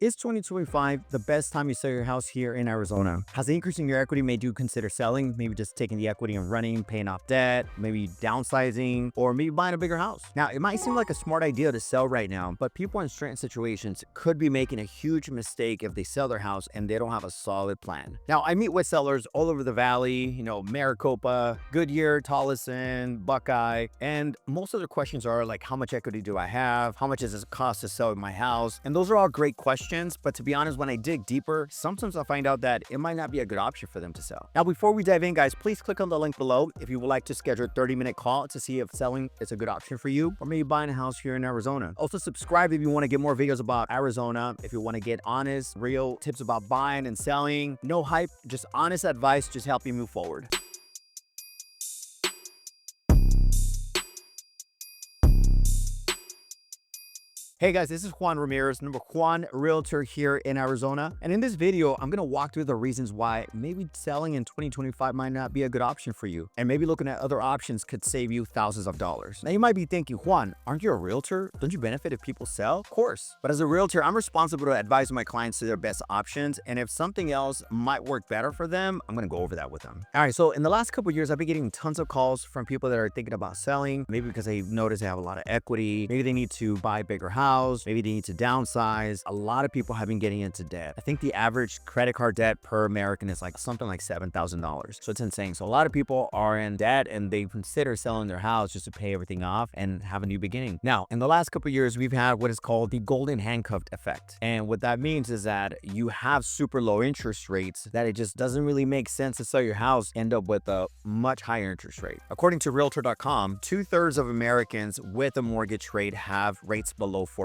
Is 2025 the best time you sell your house here in Arizona? Has the increase in your equity made you consider selling? Maybe just taking the equity and running, paying off debt, maybe downsizing, or maybe buying a bigger house. Now, it might seem like a smart idea to sell right now, but people in certain situations could be making a huge mistake if they sell their house and they don't have a solid plan. Now, I meet with sellers all over the valley, Maricopa, Goodyear, Tolleson, Buckeye, and most of their questions are like, how much equity do I have? How much does it cost to sell my house? And those are all great questions. But to be honest, when I dig deeper, sometimes I find out that it might not be a good option for them to sell. Now, before we dive in, guys, please click on the link below if you would like to schedule a 30-minute call to see if selling is a good option for you, or maybe buying a house here in Arizona. Also, subscribe if you want to get more videos about Arizona, if you want to get honest, real tips about buying and selling. No hype, just honest advice, just help you move forward. Hey guys, this is Juan Ramirez, number Juan Realtor here in Arizona. And in this video, I'm gonna walk through the reasons why maybe selling in 2025 might not be a good option for you. And maybe looking at other options could save you thousands of dollars. Now you might be thinking, Juan, aren't you a realtor? Don't you benefit if people sell? Of course. But as a realtor, I'm responsible to advise my clients to their best options. And if something else might work better for them, I'm gonna go over that with them. All right, so in the last couple of years, I've been getting tons of calls from people that are thinking about selling, maybe because they notice they have a lot of equity, maybe they need to buy a bigger house, maybe they need to downsize. A lot of people have been getting into debt. I think the average credit card debt per American is like something like $7,000. So it's insane. So a lot of people are in debt and they consider selling their house just to pay everything off and have a new beginning. Now, in the last couple of years, we've had what is called the golden handcuffed effect. And what that means is that you have super low interest rates that it just doesn't really make sense to sell your house, end up with a much higher interest rate. According to Realtor.com, 2/3 of Americans with a mortgage rate have rates below 4%.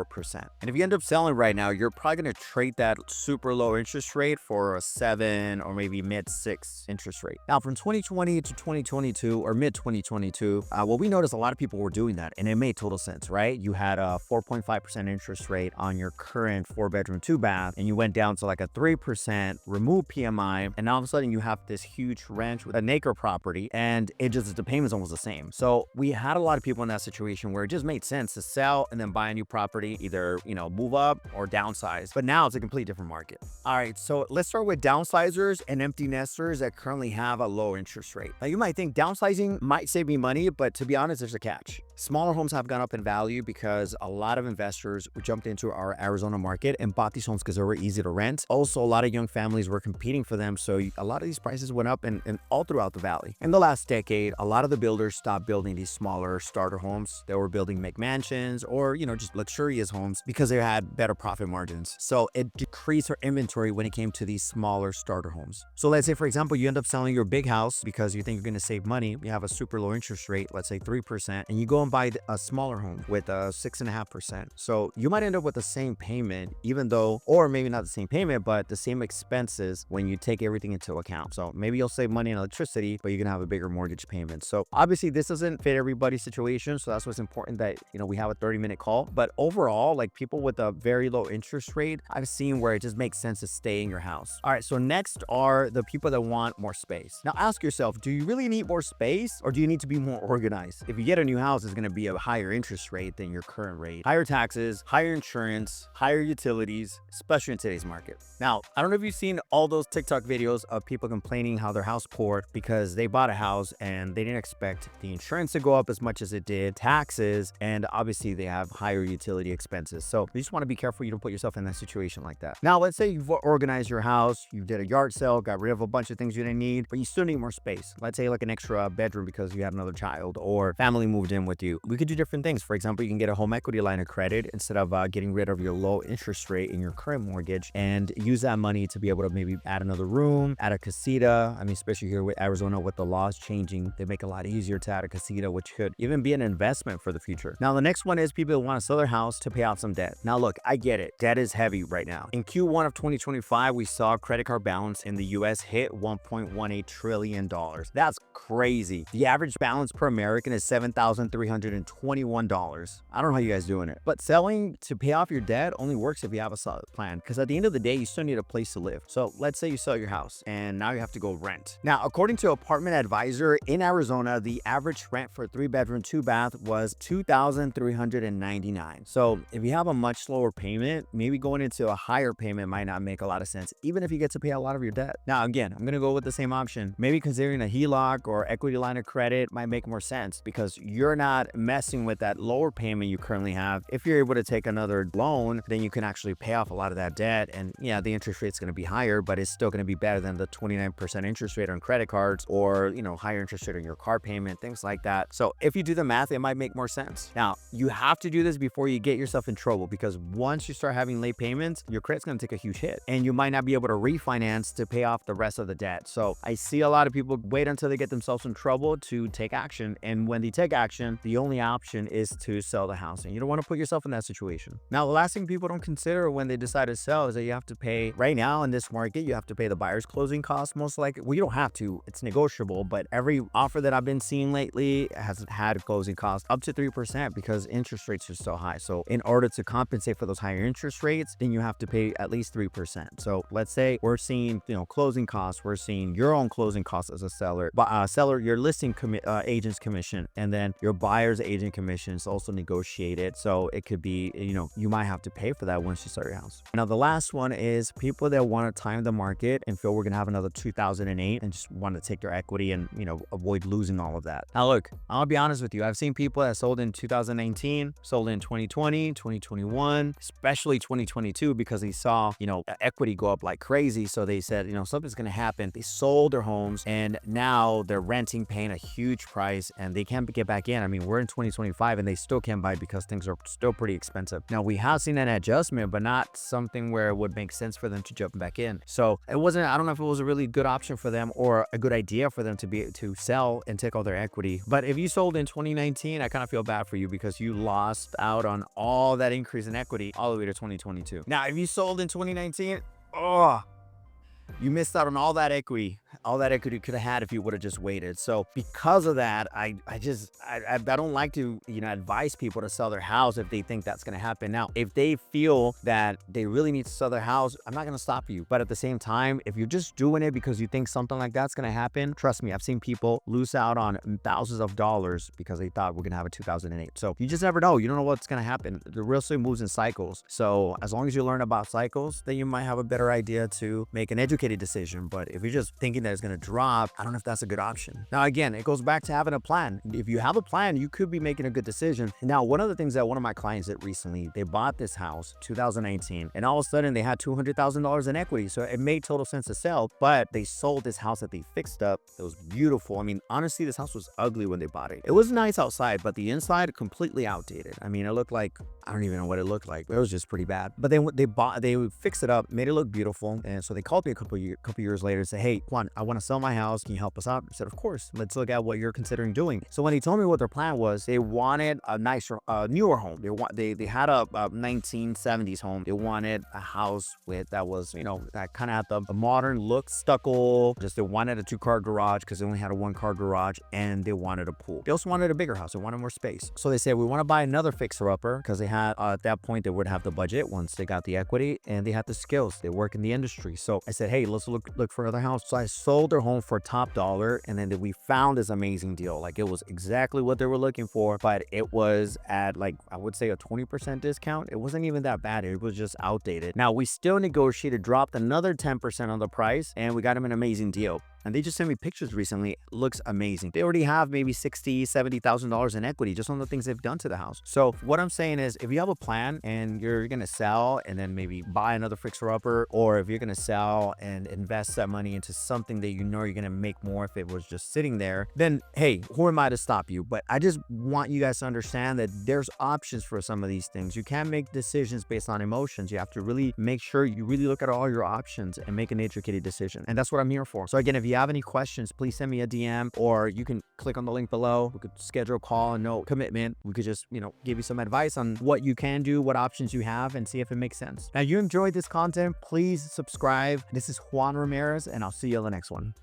And if you end up selling right now, you're probably going to trade that super low interest rate for a 7 or maybe mid-6 interest rate. Now, from 2020 to 2022 or mid-2022, well, we noticed a lot of people were doing that, and it made total sense, right? You had a 4.5% interest rate on your current 4-bedroom, 2-bath, and you went down to like a 3%, remove PMI, and all of a sudden you have this huge ranch with an acre property, and the payment's almost the same. So we had a lot of people in that situation where it just made sense to sell and then buy a new property, either move up or downsize. But now it's a completely different market. All right, so let's start with downsizers and empty nesters that currently have a low interest rate. Now you might think downsizing might save me money, but to be honest, there's a catch. Smaller homes have gone up in value because a lot of investors jumped into our Arizona market and bought these homes because they were easy to rent. Also, a lot of young families were competing for them, so a lot of these prices went up and all throughout the valley. In the last decade, a lot of the builders stopped building these smaller starter homes. They were building McMansions or just luxurious homes because they had better profit margins. So it decreased our inventory when it came to these smaller starter homes. So let's say, for example, you end up selling your big house because you think you're going to save money. You have a super low interest rate, let's say 3%, and you go and buy a smaller home with a 6.5%. So you might end up with the same payment, even though, or maybe not the same payment, but the same expenses when you take everything into account. So maybe you'll save money on electricity, but you're going to have a bigger mortgage payment. So obviously this doesn't fit everybody's situation. So that's what's important, that, we have a 30-minute call. But overall, like people with a very low interest rate, I've seen where it just makes sense to stay in your house. All right, so next are the people that want more space. Now ask yourself, do you really need more space, or do you need to be more organized? If you get a new house, it's going to be a higher interest rate than your current rate, higher taxes, higher insurance, higher utilities, especially in today's market. Now, I don't know if you've seen all those TikTok videos of people complaining how their house poor because they bought a house and they didn't expect the insurance to go up as much as it did, taxes, and obviously they have higher utility expenses. So you just want to be careful you don't put yourself in that situation like that. Now, let's say you've organized your house, you did a yard sale, got rid of a bunch of things you didn't need, but you still need more space. Let's say like an extra bedroom because you had another child or family moved in with you. We could do different things. For example, you can get a home equity line of credit instead of getting rid of your low interest rate in your current mortgage, and use that money to be able to maybe add another room, add a casita. I mean, especially here with Arizona, with the laws changing, they make it a lot easier to add a casita, which could even be an investment for the future. Now, the next one is people who want to sell their house to pay out some debt. Now, look, I get it. Debt is heavy right now. In Q1 of 2025, we saw credit card balance in the US hit $1.18 trillion. That's crazy. The average balance per American is $7,300. $2,321. I don't know how you guys doing it, but selling to pay off your debt only works if you have a solid plan, because at the end of the day, you still need a place to live. So let's say you sell your house and now you have to go rent. Now, according to Apartment Advisor in Arizona, the average rent for a 3-bedroom, 2-bath was $2,399. So if you have a much lower payment, maybe going into a higher payment might not make a lot of sense, even if you get to pay a lot of your debt. Now, again, I'm going to go with the same option. Maybe considering a HELOC or equity line of credit might make more sense, because you're not messing with that lower payment you currently have. If you're able to take another loan, then you can actually pay off a lot of that debt. And yeah, the interest rate's going to be higher, but it's still going to be better than the 29% interest rate on credit cards, or, higher interest rate on your car payment, things like that. So if you do the math, it might make more sense. Now, you have to do this before you get yourself in trouble, because once you start having late payments, your credit's going to take a huge hit and you might not be able to refinance to pay off the rest of the debt. So I see a lot of people wait until they get themselves in trouble to take action. And when they take action, the only option is to sell the house. And you don't want to put yourself in that situation. Now, the last thing people don't consider when they decide to sell is that you have to pay, right now in this market, you have to pay the buyer's closing costs most likely. Well, you don't have to, it's negotiable, but every offer that I've been seeing lately has had a closing cost up to 3% because interest rates are so high. So in order to compensate for those higher interest rates, then you have to pay at least 3%. So let's say we're seeing, closing costs, we're seeing your own closing costs as a seller, but your listing agent's commission, and then your buyer's agent commission is also negotiated. So it could be, you might have to pay for that once you sell your house. Now, the last one is people that want to time the market and feel we're going to have another 2008 and just want to take their equity and, avoid losing all of that. Now, look, I'll be honest with you. I've seen people that sold in 2019, sold in 2020, 2021, especially 2022, because they saw, equity go up like crazy. So they said, something's going to happen. They sold their homes and now they're renting, paying a huge price, and they can't get back in. I mean, we're in 2025 and they still can't buy because things are still pretty expensive. Now, we have seen an adjustment, but not something where it would make sense for them to jump back in. So it wasn't, I don't know if it was a really good option for them or a good idea for them to sell and take all their equity. But if you sold in 2019, I kind of feel bad for you because you lost out on all that increase in equity all the way to 2022. Now, if you sold in 2019, you missed out on all that equity you could have had if you would have just waited. So because of that, I don't like to, advise people to sell their house if they think that's going to happen. Now, if they feel that they really need to sell their house, I'm not going to stop you. But at the same time, if you're just doing it because you think something like that's going to happen, trust me, I've seen people lose out on thousands of dollars because they thought we're going to have a 2008. So you just never know. You don't know what's going to happen. The real estate moves in cycles. So as long as you learn about cycles, then you might have a better idea to make an educated decision. But if you're just thinking that it's going to drop, I don't know if that's a good option. Now, again, it goes back to having a plan. If you have a plan, you could be making a good decision. Now, one of the things that one of my clients did recently, they bought this house 2019 and all of a sudden they had $200,000 in equity. So it made total sense to sell, but they sold this house that they fixed up. It was beautiful. I mean, honestly, this house was ugly when they bought it. It was nice outside, but the inside completely outdated. I mean, it looked like, I don't even know what it looked like. It was just pretty bad. But they fixed it up, made it look beautiful. And so they called me a couple years later and said, "Hey, Juan, I want to sell my house. Can you help us out?" I said, "Of course. Let's look at what you're considering doing." So when he told me what their plan was, they wanted a nicer, newer home. They had a 1970s home. They wanted a house that was, that kind of had the modern look, stucco. They wanted a 2-car garage because they only had a 1-car garage, and they wanted a pool. They also wanted a bigger house. They wanted more space. So they said, "We want to buy another fixer-upper," because they had, at that point, they would have the budget once they got the equity and they had the skills. They work in the industry. So I said, "Hey, let's look for another house." So I sold their home for top dollar, and then we found this amazing deal. Like, it was exactly what they were looking for, but it was at, like, I would say a 20% discount. It wasn't even that bad. It was just outdated. Now, we still negotiated, dropped another 10% on the price, and we got them an amazing deal. And they just sent me pictures recently. It looks amazing. They already have maybe $60,000, $70,000 in equity just on the things they've done to the house. So what I'm saying is, if you have a plan and you're going to sell and then maybe buy another fixer-upper, or if you're going to sell and invest that money into something that you're going to make more if it was just sitting there, then hey, who am I to stop you? But I just want you guys to understand that there's options for some of these things. You can't make decisions based on emotions. You have to really make sure you really look at all your options and make an educated decision. And that's what I'm here for. So again, if you have any questions, please send me a DM, or you can click on the link below. We could schedule a call and no commitment. We could just, give you some advice on what you can do, what options you have, and see if it makes sense. Now, you enjoyed this content, please subscribe. This is Juan Ramirez, and I'll see you on the next one.